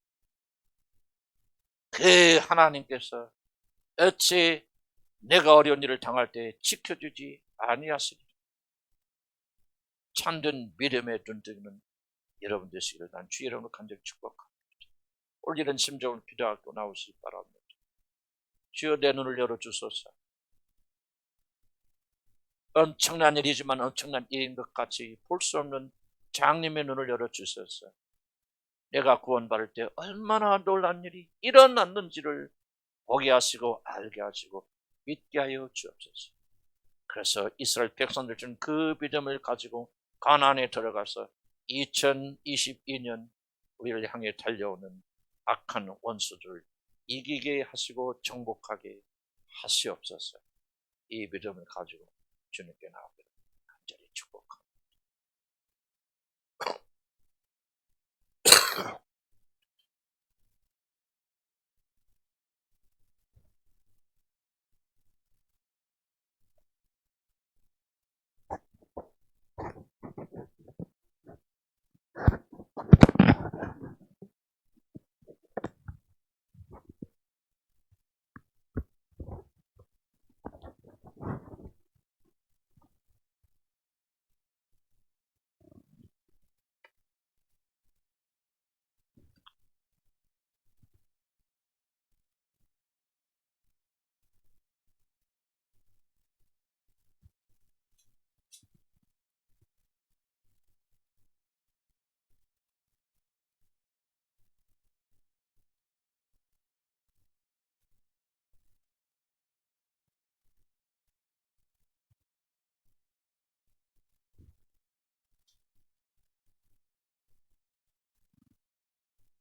그 하나님께서 어찌 내가 어려운 일을 당할 때 지켜주지 아니하시리라. 참된 믿음의 눈뜨기는 여러분 되시기를 난 주의 이름으로 간절히 축복합니다. 오늘 이런 심정을 기도하고 나오시기 바랍니다. 주여 내 눈을 열어주소서. 엄청난 일이지만 엄청난 일인 것 같이 볼 수 없는 장님의 눈을 열어주셔서 내가 구원받을 때 얼마나 놀란 일이 일어났는지를 보게 하시고 알게 하시고 믿게 하여 주옵소서. 그래서 이스라엘 백성들 중 그 믿음을 가지고 가나안에 들어가서 2022년 우리를 향해 달려오는 악한 원수들을 이기게 하시고 정복하게 하시옵소서. 이 믿음을 가지고 주님께 나옵니다.